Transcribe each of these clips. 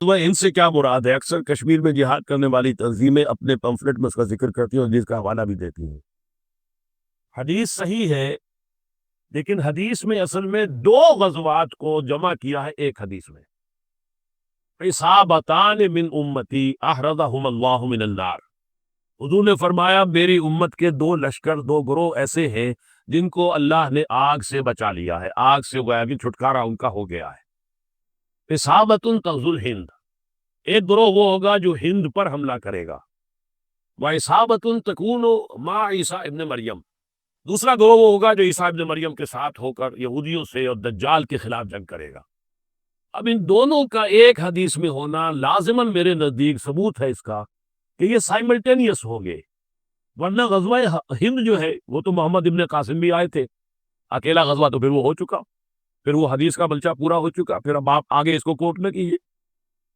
تمہیں ان سے کیا مراد ہے؟ اکثر کشمیر میں جہاد کرنے والی تنظیمیں اپنے پمفلٹ میں اس کا ذکر کرتی ہیں اور جس کا حوالہ بھی دیتی ہیں. حدیث صحیح ہے، لیکن حدیث میں اصل میں دو غزوات کو جمع کیا ہے ایک حدیث میں. اصابتان من امتی احرزہم اللہ من النار. حضور نے فرمایا میری امت کے دو لشکر، دو گروہ ایسے ہیں جن کو اللہ نے آگ سے بچا لیا ہے، آگ سے گویا کہ چھٹکارا ان کا ہو گیا ہے. اصابت تغزو الہند، ایک گروہ وہ ہوگا جو ہند پر حملہ کرے گا. وَإِصَابَةٌ تَكُونُ مَعَ عِیسیٰ ابن مریم، دوسرا گروہ وہ ہوگا جو عیسیٰ ابن مریم کے ساتھ ہو کر یہودیوں سے اور دجال کے خلاف جنگ کرے گا. اب ان دونوں کا ایک حدیث میں ہونا لازماً میرے نزدیک ثبوت ہے اس کا کہ یہ سائملٹینیس ہو گئے، ورنہ غزوہ ہند جو ہے وہ تو محمد ابن قاسم بھی آئے تھے، اکیلا غزوہ تو پھر وہ ہو چکا، پھر وہ حدیث کا بلچہ پورا ہو چکا، پھر اب آپ آگے اس کو کوٹ نہ کیجیے.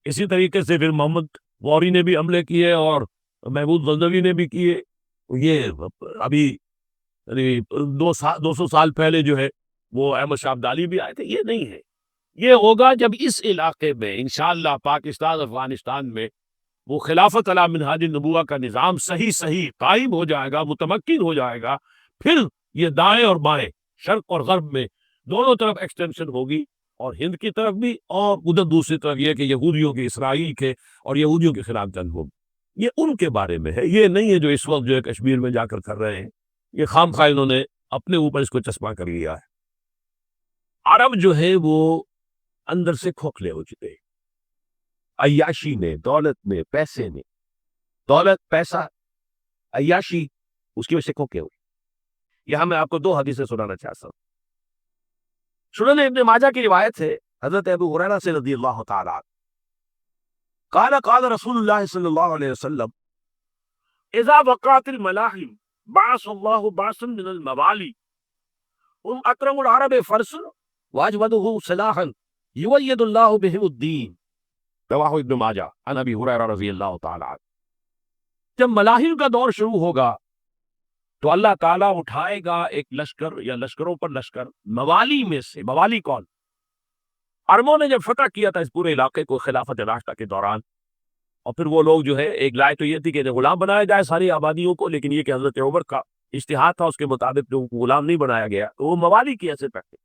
اسی طریقے سے پھر محمد غوری نے بھی حملے کیے اور محمود غزنوی نے بھی کیے. یہ ابھی دو سو سال پہلے جو ہے وہ احمد شاہ ابدالی بھی آئے تھے. یہ نہیں ہے، یہ ہوگا جب اس علاقے میں انشاءاللہ پاکستان افغانستان میں وہ خلافت علی منہاج النبوہ کا نظام صحیح قائم ہو جائے گا، متمکن ہو جائے گا، پھر یہ دائیں اور بائیں، شرق اور غرب میں دونوں طرف ایکسٹینشن ہوگی، اور ہند کی طرف بھی اور ادھر دوسری طرف یہ کہ یہودیوں کے، اسرائیل کے اور یہودیوں کے خلاف جنگ ہوگی. یہ ان کے بارے میں ہے، یہ نہیں ہے جو اس وقت جو ہے کشمیر میں جا کر رہے ہیں. یہ خام خواہ انہوں نے اپنے اوپر اس کو چشمہ کر لیا ہے. عرب جو ہے وہ اندر سے کھوکھلے ہو چکے ہیں، عیاشی میں، دولت میں، پیسے میں، دولت، پیسہ، عیاشی، اس کی وجہ سے کھوکھلے ہوئے. یہاں میں آپ کو دو حدیثیں سنانا چاہتا ہوں. سنن ابن ماجہ کی روایت ہے حضرت ابو ہریرہ سے رضی اللہ تعالیٰ عنہ، قال قال رسول اللہ صلی اللہ علیہ وسلم اذا وقعت الملاحم بعث اللہ بعثا من الموالی هم اکرم العرب فرسا واجودہ سلاحا یوید اللہ بہم الدین. رواہ ابن ماجہ عن ابی ہریرہ رضی اللہ تعالیٰ عنہ. جب ملاحم کا دور شروع ہوگا تو اللہ تعالیٰ اٹھائے گا ایک لشکر یا لشکروں پر لشکر موالی میں سے. موالی کون؟ عربوں نے جب فتح کیا تھا اس پورے علاقے کو خلافت راشدہ کے دوران، اور پھر وہ لوگ جو ہے ایک رائے تو یہ تھی کہ غلام بنایا جائے ساری آبادیوں کو، لیکن یہ کہ حضرت عمر کا اجتہاد تھا، اس کے مطابق جو غلام نہیں بنایا گیا تو وہ موالی کی حیثیت رکھتے.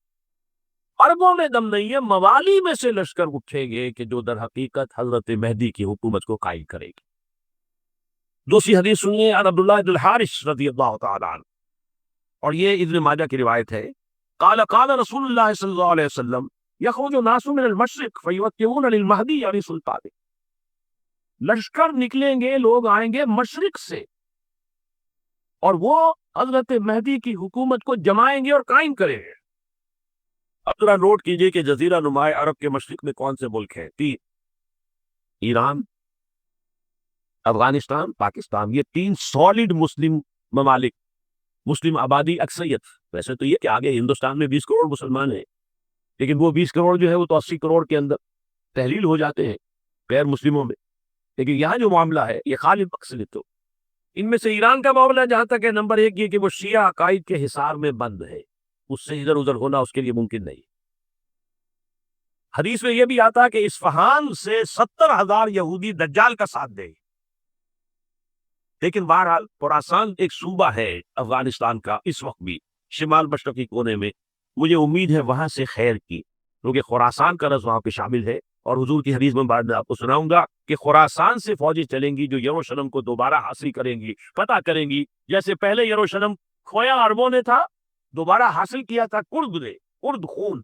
عربوں میں دم نہیں ہے، موالی میں سے لشکر اٹھیں گے کہ جو در حقیقت حضرت مہدی کی حکومت کو قائم کرے گی. دوسری حدیث سنیے عن عبداللہ بن الحارث رضی اللہ تعالیٰ عنہ، اور یہ ابن ماجہ کی روایت ہے. قال قال رسول اللہ صلی اللہ علیہ وسلم یخرج الناس من المشرق فیوتئون للمہدی علی سلطان. لشکر نکلیں گے، لوگ آئیں گے مشرق سے، اور وہ حضرت مہدی کی حکومت کو جمائیں گے اور قائم کریں گے. اب ذرا نوٹ کیجئے کہ جزیرہ نمائے عرب کے مشرق میں کون سے ملک ہیں؟ تین: ایران، افغانستان، پاکستان. یہ تین سالڈ مسلم ممالک، مسلم آبادی اکثریت. ویسے تو یہ کہ آگے ہندوستان میں 20 کروڑ مسلمان ہیں، لیکن وہ 20 کروڑ جو ہے وہ تو 80 کروڑ کے اندر تحلیل ہو جاتے ہیں غیر مسلموں میں. لیکن یہاں جو معاملہ ہے یہ خالص اکثریت. تو ان میں سے ایران کا معاملہ جہاں تک ہے، نمبر 1 یہ کہ وہ شیعہ عقائد کے حصار میں بند ہے، اس سے ادھر ادھر ہونا اس کے لیے ممکن نہیں. حدیث میں یہ بھی آتا کہ اصفہان سے 70,000 یہودی دجال کا ساتھ دیں. لیکن بہرحال خراسان ایک صوبہ ہے افغانستان کا اس وقت بھی شمال مشرقی کونے میں. مجھے امید ہے وہاں سے خیر کی، کیونکہ خراسان کا رز وہاں پہ شامل ہے. اور حضور کی حدیث میں بعد میں آپ کو سناؤں گا کہ خراسان سے فوجیں چلیں گی جو یروشلم کو دوبارہ حاصل کریں گی، فتح کریں گی. جیسے پہلے یروشلم کھویا عربوں نے تھا، دوبارہ حاصل کیا تھا کرد نے، کرد خون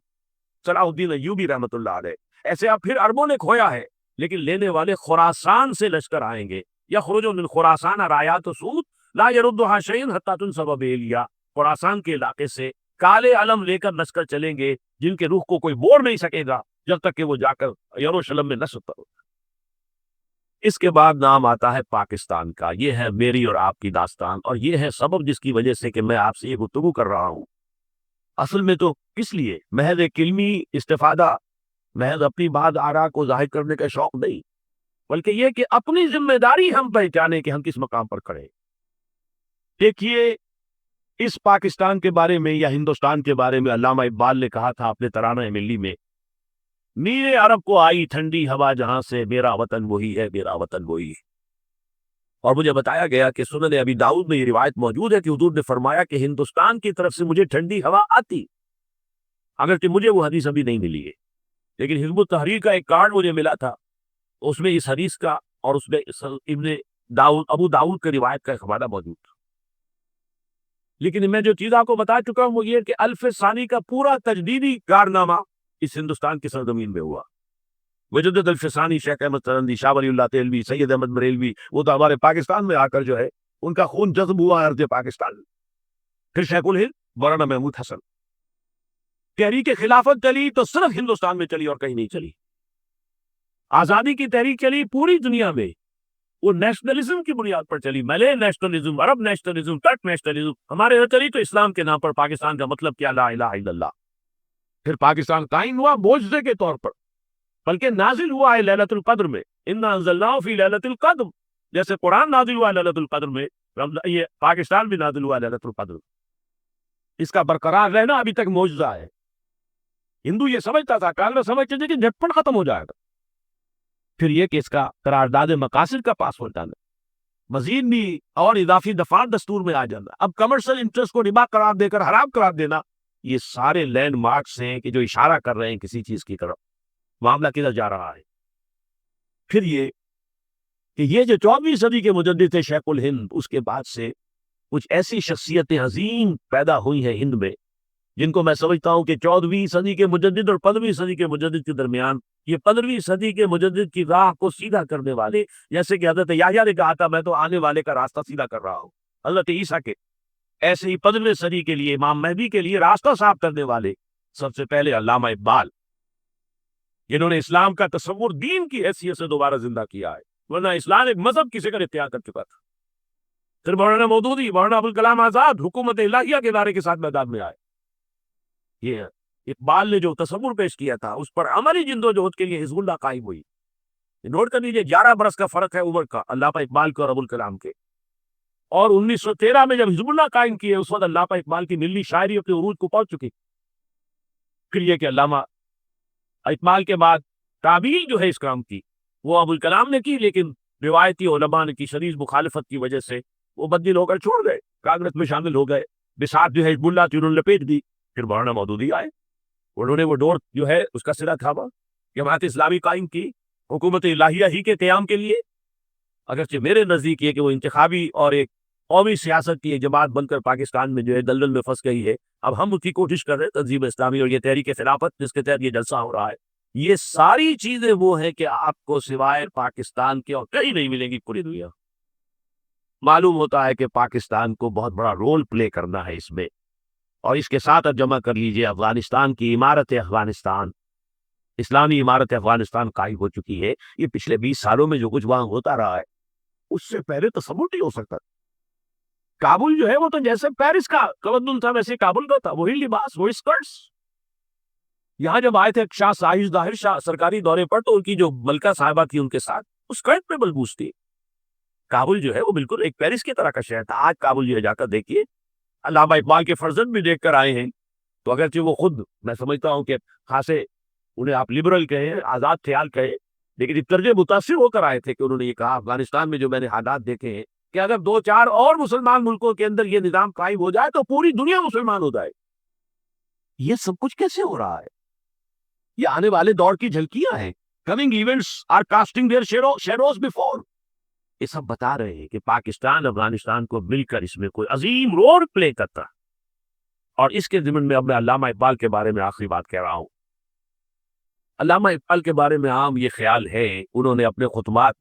صلاح الدین ایوبی رحمۃ اللہ علیہ. ایسے اب پھر عربوں نے کھویا ہے، لیکن لینے والے خراسان سے لشکر آئیں گے. یخرج من خراسان رایات سود لا یردها شیء حتی تنصب بإیلیا. خراسان کے علاقے سے کالے علم لے کر لشکر چلیں گے جن کے روح کو کوئی موڑ نہیں سکے گا جب تک کہ وہ جا کر یروشلم میں نصب کرو. اس کے بعد نام آتا ہے پاکستان کا. یہ ہے میری اور آپ کی داستان، اور یہ ہے سبب جس کی وجہ سے کہ میں آپ سے یہ گفتگو کر رہا ہوں. اصل میں تو کس لیے؟ محض ایک علمی استفادہ، محض اپنی بات آرا کو ظاہر کرنے کا شوق نہیں، بلکہ یہ کہ اپنی ذمہ داری ہم پہچانے کہ ہم کس مقام پر کھڑے. دیکھیے، اس پاکستان کے بارے میں یا ہندوستان کے بارے میں علامہ اقبال نے کہا تھا اپنے ترانہ ملی میں میرے عرب کو آئی ٹھنڈی ہوا جہاں سے، میرا وطن وہی ہے، میرا وطن وہی ہے۔ اور مجھے بتایا گیا کہ سنن ابی داؤد میں یہ روایت موجود ہے کہ حضور نے فرمایا کہ ہندوستان کی طرف سے مجھے ٹھنڈی ہوا آتی، اگرچہ مجھے وہ حدیث ابھی نہیں ملی ہے، لیکن حزب التحریر کا ایک کارڈ مجھے ملا تھا، اس میں اس حدیث کا اور اس میں ابن داؤد ابو داؤد کے روایت کا ایک حوالہ موجود تھا۔ لیکن میں جو چیز آپ کو بتا چکا ہوں وہ یہ کہ الف ثانی کا پورا تجدیدی کارنامہ اس ہندوستان کی سرزمین میں ہوا۔ مجدد الف ثانی شیخ احمد سرندی، شاہ ولی اللہ تیلوی، سید احمد بریلوی، وہ تو ہمارے پاکستان میں آ کر جو ہے ان کا خون جذب ہوا ارض پاکستان میں۔ پھر شیخ الہند مولانا محمود حسن، تحریک خلافت چلی تو صرف ہندوستان میں چلی اور کہیں نہیں چلی۔ آزادی کی تحریک چلی پوری دنیا میں، وہ نیشنلزم کی بنیاد پر چلی، ملے نیشنلزم، عرب نیشنلزم، ٹرک نیشنلزم، ہمارے یہاں چلی تو اسلام کے نام پر پاکستان کا مطلب کیا، لا الہ الا اللہ۔ پھر پاکستان قائم ہوا معجزے کے طور پر، بلکہ نازل ہوا ہے لیلۃ القدر میں، انا انزلناہ فی لیلۃ القدر، جیسے قرآن نازل ہوا ہے لیلۃ القدر میں، یہ پاکستان بھی نازل ہوا ہے لیلۃ القدر۔ اس کا برقرار رہنا ابھی تک معجزہ ہے۔ ہندو یہ سمجھتا تھا، کانگریس سمجھتے تھے کہ جھٹپٹ ختم ہو جائے گا، پھر یہ کہ اس کا قرارداد مقاصد کا پاس ہو جانا، مزید بھی اور اضافی دفعات دستور میں آ جانا، اب کمرشل انٹرسٹ کو ربا قرار دے کر حرام قرار دینا، یہ سارے لینڈ مارکس ہیں کہ جو اشارہ کر رہے ہیں کسی چیز کی طرف، معاملہ کدھر جا رہا ہے۔ پھر یہ کہ یہ جو 14ویں صدی کے مجدد تھے شیخ الہند، اس کے بعد سے کچھ ایسی شخصیتیں عظیم پیدا ہوئی ہیں ہند میں، جن کو میں سمجھتا ہوں کہ 14ویں صدی کے مجدد اور 15ویں صدی کے مجدد کے درمیان، یہ 15ویں صدی کے مجدد کی راہ کو سیدھا کرنے والے، جیسے کہ حضرت یحییٰ نے کہا تھا میں تو آنے والے کا راستہ سیدھا کر رہا ہوں، حضرت عیسیٰ کے ایسے ہی 15ویں صدی کے لیے، امام مہدی کے لیے راستہ صاف کرنے والے سب سے پہلے علامہ اقبال، جنہوں نے اسلام کا تصور دین کی حیثیت سے دوبارہ زندہ کیا ہے، ورنہ اسلام ایک مذہب کی شکل اختیار کر چکا تھا۔ پھر مولانا مودودی، مولانا ابوالکلام آزاد حکومت الہیہ کے دائرے کے ساتھ میدان میں آئے۔ یہ اقبال نے جو تصور پیش کیا تھا اس پر عملی جدوجہد کے لیے حزب اللہ قائم ہوئی۔ نوٹ کر لیجیے 11 برس کا فرق ہے عمر کا علامہ اقبال کے اور ابوالکلام کے، اور 1913 میں جب حزب اللہ قائم کیے اس وقت علامہ اقبال کی ملی شاعری اپنے عروج کو پہنچ چکی۔ پھر یہ کہ علامہ اقبال کے بعد تعبیر جو ہے اس کام کی وہ ابوالکلام نے کی، لیکن روایتی علماء نے کی شدید مخالفت کی وجہ سے وہ بدل ہو کر چھوڑ گئے، کانگریس میں شامل ہو گئے، بساط جو ہے حزب اللہ کی انہوں نے لپیٹ دی۔ پھر مولانا مودودی آئے، انہوں نے وہ ڈور جو ہے اس کا سرا تھاما، جماعت اسلامی قائم کی حکومت الہیہ ہی کے قیام کے لیے، اگرچہ میرے نزدیک یہ کہ وہ انتخابی اور ایک قومی سیاست کی ایک جماعت بن کر پاکستان میں جو ہے دلدل میں پھنس گئی ہے۔ اب ہم اس کی کوشش کر رہے ہیں، تنظیم اسلامی اور یہ تحریک خلافت جس کے تحت یہ جلسہ ہو رہا ہے، یہ ساری چیزیں وہ ہیں کہ آپ کو سوائے پاکستان کے اور کہیں نہیں ملیں گی پوری دنیا۔ معلوم ہوتا ہے کہ پاکستان کو بہت بڑا رول پلے کرنا ہے اس میں، اور اس کے ساتھ اب جمع کر لیجئے افغانستان کی عمارت افغانستان، اسلامی عمارت افغانستان قائم ہو چکی ہے۔ یہ پچھلے 20 سالوں میں جو کچھ وہاں ہوتا رہا ہے اس سے پہلے تصور نہیں ہو سکتا۔ کابل جو ہے وہ تو جیسے پیرس کا تمدن تھا ویسے کابل کا تھا، وہی لباس، وہی اسکرٹس۔ یہاں جب آئے تھے شاہ ساہش ظاہر شاہ سرکاری دورے پر تو ان کی جو ملکہ صاحبہ تھی ان کے ساتھ اس اسکرٹ پہ ملبوس تھی۔ کابل جو ہے وہ بالکل ایک پیرس کی طرح کا شہر تھا۔ آج کابل جو ہے جا کر دیکھیے، علامہ اقبال کے فرزند بھی دیکھ کر آئے ہیں، تو اگرچہ وہ خود میں سمجھتا ہوں کہ خاصے انہیں آپ لبرل کہیں، آزاد خیال کہیں، لیکن اس طرح متاثر ہو کر آئے تھے کہ انہوں نے یہ کہا افغانستان میں جو میں نے حالات دیکھے ہیں کہ اگر 2-4 اور مسلمان ملکوں کے اندر یہ نظام قائم ہو جائے تو پوری دنیا مسلمان ہو جائے۔ یہ سب کچھ کیسے ہو رہا ہے؟ یہ آنے والے دور کی جھلکیاں ہیں۔ Coming events are casting their shadows before. یہ سب بتا رہے ہیں کہ پاکستان افغانستان کو مل کر اس میں کوئی عظیم رول پلے کرتا۔ اور اس کے ضمن میں اب میں علامہ اقبال کے بارے میں آخری بات کہہ رہا ہوں۔ علامہ اقبال کے بارے میں عام یہ خیال ہے، انہوں نے اپنے خطبات